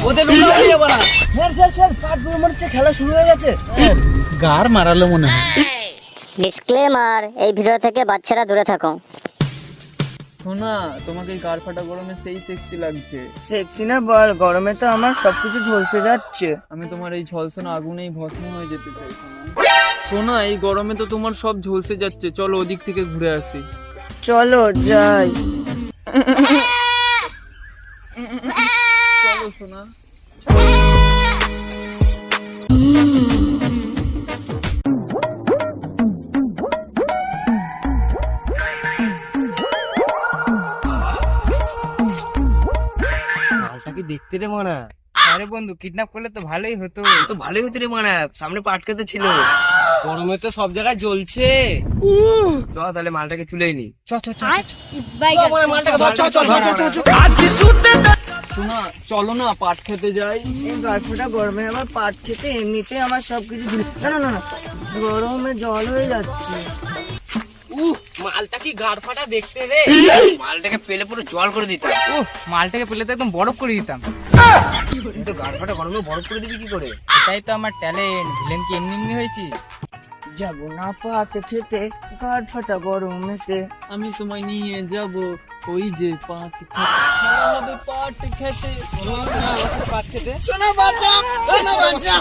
ওদের পার্ট বই মনে হচ্ছে খেলা শুরু হয়ে গেছে। গার মারালো মনে হয়। ডিসক্লেমার, এই ভিডিও থেকে বাচ্চারা দূরে থাকো। শোনা, তোমাকে এই গার ফাটা গরমে সেই সেক্সি লাগছে। সেক্সি না বল, গরমে তো আমার সবকিছু ঝলসে যাচ্ছে। আমি তোমার এই ঝলসানো আগুনেই ভস্ম হয়ে যেতে চাই। সোনা, এই গরমে তো তোমার সব ঝলসে যাচ্ছে, চলো ওদিক থেকে ঘুরে আসি। চলো যাই। চলো সোনা। কি দেখতে রে মানা? আরে বন্ধু, কিডন্যাপ করলে তো ভালোই হতো। তো ভালোই হতো রে মানা, সামনে পাটকাতে ছিল। গরমে তো সব জায়গায় জ্বলছে। চ তাহলে মালটাকে তুলেই নি। চ চ চ শোনা, চলো না পাট খেতে যাই। এই গাছটা গরমে আমার পাট খেতে এমনিতে আমার সবকিছু না না না না, গরমে জল হয়ে যাচ্ছে। মালটা কি গাড় ফাটা দেখতে রে। মালটাকে পেলে পুরো জল করে দিতাম। মালটাকে পেলে তো একদম বরফ করে দিতাম। কিন্তু গাড় ফাটা গরমে বরফ করে দিবি কি করে? এটাই তো আমার ট্যালেন্ট। ভিলেন কি এমনি এমনি হয়েছি? যাবো না পাট খেতে গাড় ফাটা গরমেতে। আমি তোমায় নিয়ে যাব ওই যে পাট খেতে। পাট খেতে পাট খেতে শোনা বাচ্চা, শোনা বাচ্চা।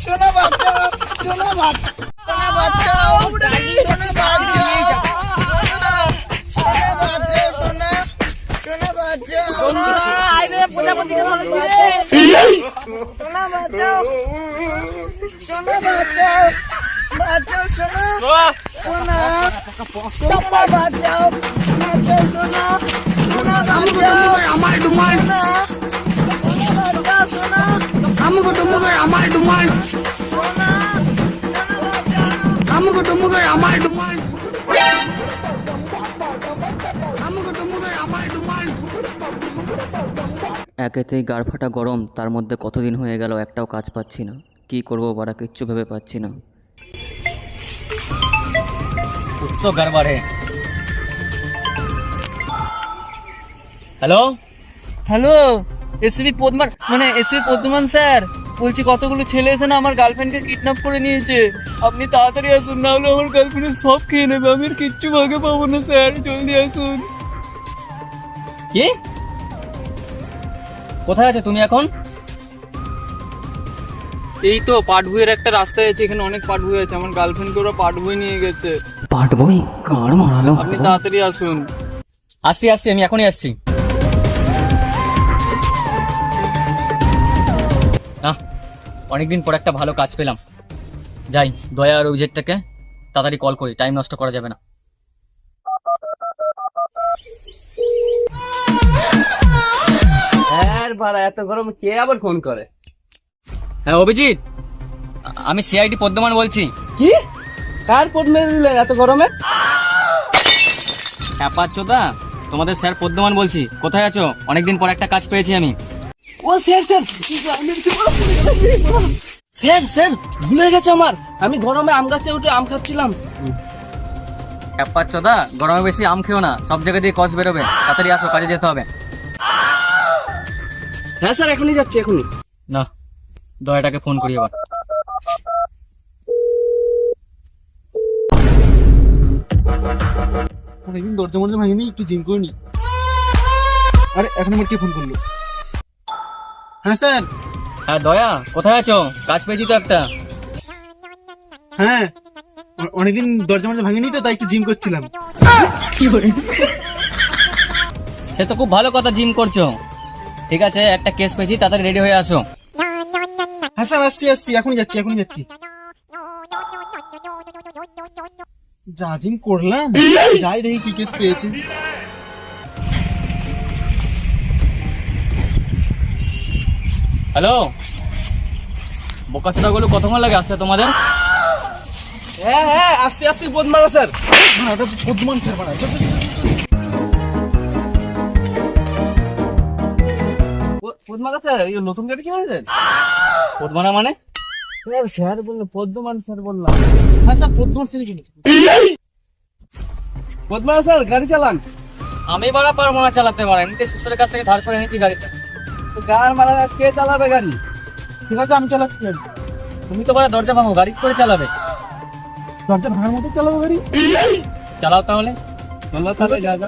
শোনা বাচ্চা, শোনা বাচ্চা, শোনা বাচ্চা, শোনা বাচ্চা, শোনা বাচ্চা, শোনা, শোনা বাচ্চা, শোনা বাচ্চা, শোনা বাচ্চা, বাচ্চা শোনা, শোনা, শোনা বাচ্চা, বাচ্চা শোনা, শোনা বাচ্চা, আমার ডুমাল, শোনা বাচ্চা, শোনা, আমগো ডুমগো আমার ডুমাল, শোনা, শোনা বাচ্চা, আমগো ডুমগো আমার ডুমাল, আমগো ডুমগো আমার ডুমাল। একেতেই গাড় ফাটা গরম, তার মধ্যে কতদিন হয়ে গেল একটাও কাজ পাচ্ছি না। কি করবো বাড়া, কিচ্ছু ভেবে পাচ্ছি না। তো গড়বড় হে। হ্যালো হ্যালো, এসপি পদ্মান, মানে এসপি পদ্মান স্যার বলছি, কতগুলো ছেলে এসে না আমার গার্লফ্রেন্ডকে কিডন্যাপ করে নিয়েছে। আপনি তাড়াতাড়ি আসুন, না হলে আমার গার্লফ্রেন্ডের সব খেয়ে নেবে। আমি আর কিচ্ছু ভাগে পাবো না স্যার, জলদি আসুন। কি? কোথায় আছে তুমি এখন? এই তো পাট বইয়ের একটা রাস্তায় আছে, এখানে অনেক পাট বই আছে। আমার গার্লফ্রেন্ডকে ওরা পাট বই নিয়ে গেছে। পাট বই গাড় মারালো। আপনি তাড়াতাড়ি আসুন। আসছি আসছি, আমি এখনই আসছি। অনেকদিন পর একটা ভালো কাজ পেলাম। যাই, দয়া আর অভিজিৎটাকে তাড়াতাড়ি কল করি, টাইম নষ্ট করা যাবে না। হ্যাঁ ভাড়া, এত গরম কে আবার ফোন করে? হ্যাঁ অভিজিৎ, আমি সিআইডি পদ্মমান বলছি। কি? কার পোট মেরে দিলে এত গরমে? হ্যাঁ পাচ্ছোদা, তোমাদের স্যার পদ্মমান বলছি। কোথায় আছো? অনেকদিন পর একটা কাজ পেয়েছি আমি। ও স্যার, স্যার স্যার, স্যার ভুলে গেছে আমার। আমি গরমে আম গাছে উঠে আম খাচ্ছিলাম। হ্যাঁ পাচ্ছোদা, গরমে বেশি আম খেও না, সব জায়গা দিয়ে কষ বেরোবে। তাড়াতাড়ি আসো, কাজে যেতে হবে। হ্যাঁ স্যার, এখনই যাচ্ছি, এখনই। না, দয়াটাকে ফোন করি এবার। অনেকদিন দরজা মরজা ভাঙিনি, একটু জিম করে নি। আরে এখন আমার কে ফোন করলো? হ্যাঁ স্যার। হ্যাঁ দয়া, কোথায় আছো? কাজ পেয়েছি তো একটা। হ্যাঁ, অনেকদিন দরজা মরজা ভাঙিনি তো, তাই একটু জিম করছিলাম। সে তো খুব ভালো কথা, জিম করছো। ঠিক আছে, একটা কেস পেয়েছি, তাড়াতাড়ি রেডি হয়ে আসো। হ্যাঁ স্যার, আসছি আসছি, এখনই যাচ্ছি, এখনই যাচ্ছি। যা জিম করলাম, যাই দেখি কি কেস পেয়েছে। হ্যালো, বোকাচোদা গুলো কতক্ষণ লাগে আসতে তোমাদের? হ্যাঁ হ্যাঁ, আসছি আসছি পদ্মা স্যার। পদ্মমান স্যার বাড়া। পদ্মা স্যার, এই নতুন গাড়ি কি হয়েছে? পদ্মনা মানে? স্যার বললো, পদ্মমান স্যার বললাম। হ্যাঁ স্যার, পদ্মমান স্যার। বদমাস স্যার গাড়ি চালান। আমি বাড়া পারবো না চালাতে পারেন, শ্বশুরের কাছ থেকে ধার করে এনেছি গাড়িটা। গান মারা কে চালাবে গাড়ি? ঠিক আছে আমি চালাচ্ছি। তুমি তো বাড়া দরজা ভাঙো, গাড়ি করে চালাবে? দরজা ভাঙার মতো চালাবো গাড়ি? চালাও তাহলে। চলো তাহলে যা যা।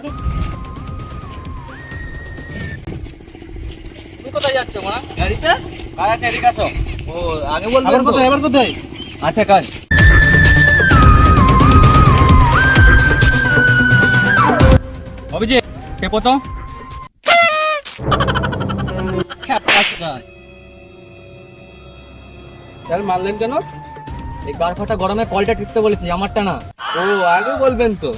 তুমি কোথায় যাচ্ছ মারা? গাড়িটা কাজ আছে, এদিকে আসো। ও আগে বলবেন এবার তো। কোথায়, এবার কোথায়? আচ্ছা কাজ। অভিজিৎ কে পতো? স্যার মারলেন কেন? এই গার ফাটা গরমে কলটা টিপতে বলেছি, আমারটা না। ও আগে বলবেন তো।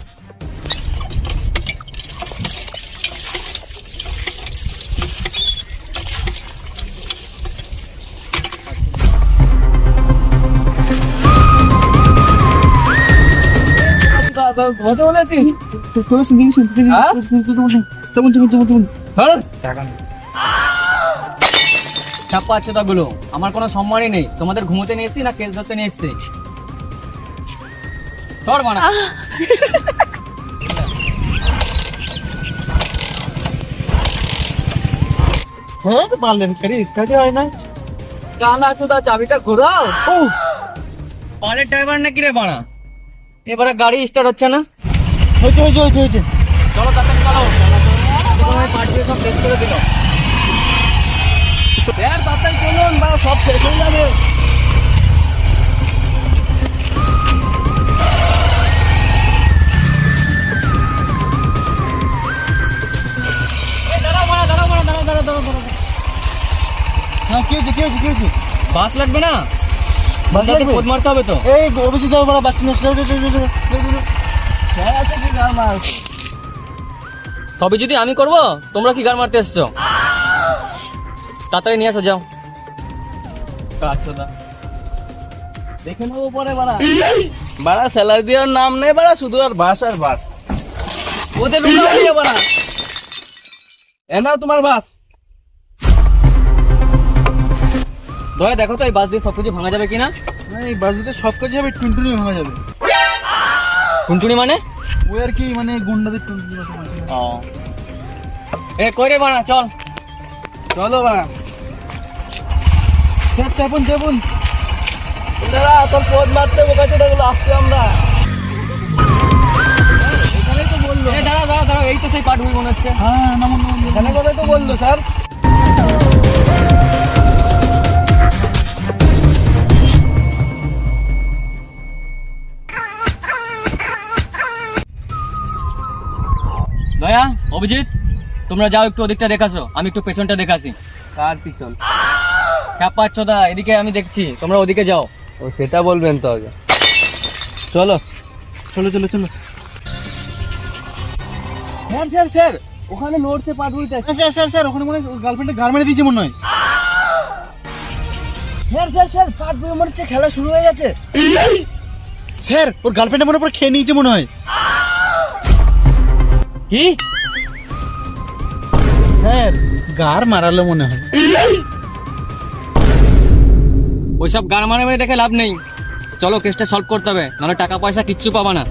কথা বলে ছাপ্পা আছে গুলো, আমার কোনো সম্মানই নেই। তোমাদের ঘুমোতে নিয়ে এসছি না কেস ধরতে নিয়ে এসছি? সর মানা। হ্যাঁ পারলেন করিস, কাজে হয় না। কানা চোদা, চাবিটা ঘোরাও। ও পালের ড্রাইভার নাকি রে বানা? এবারে গাড়ি স্টার্ট হচ্ছে না। হয়েছে হয়েছে হয়েছে হয়েছে। চলো তাড়াতাড়ি চালাও। তোমার পার্ট দিয়ে সব শেষ করে দিল। স্যার তাড়াতাড়ি চলুন বা সব শেষ হয়ে যাবে। দাঁড়াও মানা, দাঁড়াও মানা, দাঁড়াও দাঁড়াও দাঁড়াও দাঁড়াও। হ্যাঁ কি হয়েছে কি হয়েছে কি হয়েছে? বাস লাগবে না? বাস বাসে লাগবে? পোদ মারতে হবে তো। এই অভিজিৎ দাও বড় বাস স্ট্যান্ড। স্যার আছে কি গান মার? তবে যদি আমি করব, তোমরা কি গান মারতে এসছো? তাড়াতাড়ি নিয়ে আসো, যাও। আচ্ছা দা, দেখে নেবো পরে বাড়া। বাড়া স্যালারি দেওয়ার নাম নেই বাড়া, শুধু আর বাস আর বাস। ওদের ঢুকাও দিয়ে বাড়া। এ নাও তোমার বাস। দয়া দেখো তো এই বাস দিয়ে সবকিছু ভাঙা যাবে কিনা। এই বাস দিতে সব কাজ হবে, টুনটুনি ভাঙা যাবে। টুনটুনি মানে? ওই আর কি মানে গুন্ডাদের টুনটুনি মতো মাঝে। ও, এ কই রে বানা, চল। চলো বাড়া। স্যার চাপুন চাপুন। দাদা তোর পথ মারতে বোকাচ্ছে দেখলো আসছে আমরা। এখানেই তো বললো। এ দাঁড়াও দাঁড়াও দাঁড়াও, এই তো সেই পাটুই মনে হচ্ছে। হ্যাঁ নামুন নামুন। এখানে কথা তো বললো স্যার। দয়া, অভিজিৎ, তোমরা যাও একটু ওদিকটা দেখাছো, আমি একটু পেছনটা দেখাছি। কার পিছন? দা, এদিকে আমি দেখছি, তোমরা ওদিকে যাও। ও সেটা বলবেন তো আগে। চলো চলো চলো চলো। স্যার স্যার স্যার ওখানে নড়ছে পাটুইটা। স্যার স্যার স্যার ওখানে মনে গার্লফ্রেন্ডের গার মেরে দিয়েছে মনে হয়। স্যার স্যার স্যার পাটুই মনে হচ্ছে খেলা শুরু হয়ে গেছে। স্যার ওর গার্লফ্রেন্ডের মনে পড়ে খেয়ে নিয়েছে মনে হয়। কি? স্যার গার মারালো মনে হয়। ওইসব গান মানে দেখে লাভ নেই। চলো কেসটা সলভ করতে হবে, নাহলে টাকা পয়সা কিচ্ছু পাবা না।